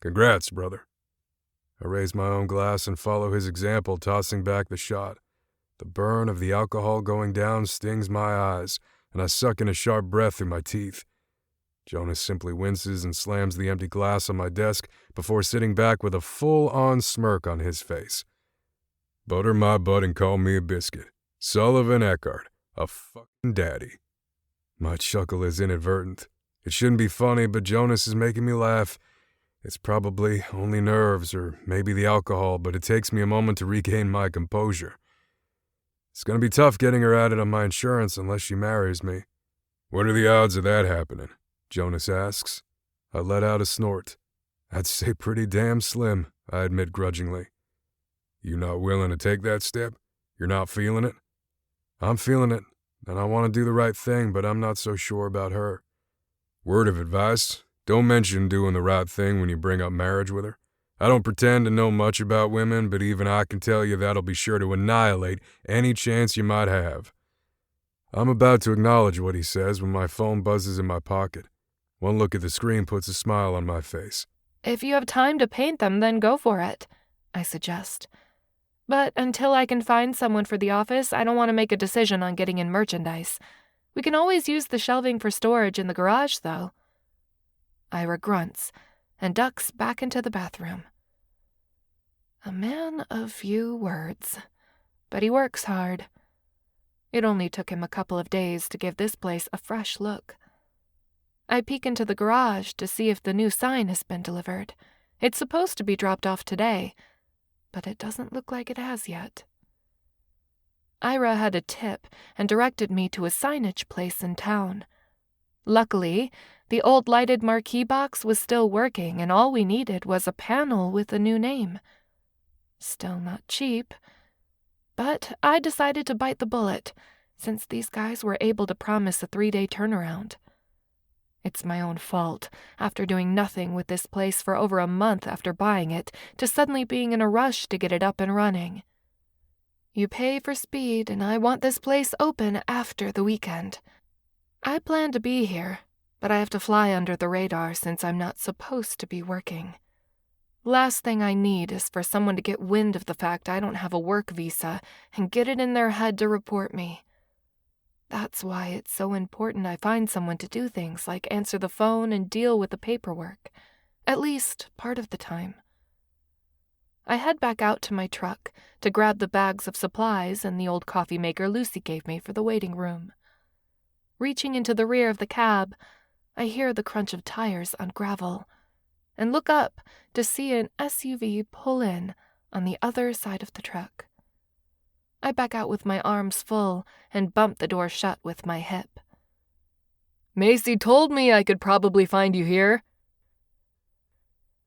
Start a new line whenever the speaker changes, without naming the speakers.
Congrats, brother. I raise my own glass and follow his example, tossing back the shot. The burn of the alcohol going down stings my eyes, and I suck in a sharp breath through my teeth. Jonas simply winces and slams the empty glass on my desk before sitting back with a full-on smirk on his face. Butter my butt and call me a biscuit. Sullivan Eckhart, a fucking daddy. My chuckle is inadvertent. It shouldn't be funny, but Jonas is making me laugh. It's probably only nerves or maybe the alcohol, but it takes me a moment to regain my composure. It's going to be tough getting her added on my insurance unless she marries me. What are the odds of that happening? Jonas asks. I let out a snort. I'd say pretty damn slim, I admit grudgingly. You not willing to take that step? You're not feeling it? I'm feeling it, and I want to do the right thing, but I'm not so sure about her. Word of advice, don't mention doing the right thing when you bring up marriage with her. I don't pretend to know much about women, but even I can tell you that'll be sure to annihilate any chance you might have. I'm about to acknowledge what he says when my phone buzzes in my pocket. One look at the screen puts a smile on my face.
If you have time to paint them, then go for it, I suggest. But until I can find someone for the office, I don't want to make a decision on getting in merchandise. We can always use the shelving for storage in the garage, though. Ira grunts and ducks back into the bathroom. A man of few words, but he works hard. It only took him a couple of days to give this place a fresh look. I peek into the garage to see if the new sign has been delivered. It's supposed to be dropped off today, but it doesn't look like it has yet. Ira had a tip and directed me to a signage place in town. Luckily, the old lighted marquee box was still working, and all we needed was a panel with a new name. Still not cheap, but I decided to bite the bullet, since these guys were able to promise a 3-day turnaround. It's my own fault, after doing nothing with this place for over a month after buying it, to suddenly being in a rush to get it up and running. You pay for speed, and I want this place open after the weekend. I plan to be here, but I have to fly under the radar since I'm not supposed to be working. Last thing I need is for someone to get wind of the fact I don't have a work visa and get it in their head to report me. That's why it's so important I find someone to do things like answer the phone and deal with the paperwork, at least part of the time. I head back out to my truck to grab the bags of supplies and the old coffee maker Lucy gave me for the waiting room. Reaching into the rear of the cab, I hear the crunch of tires on gravel and look up to see an SUV pull in on the other side of the truck. I back out with my arms full and bump the door shut with my hip.
Macy told me I could probably find you here,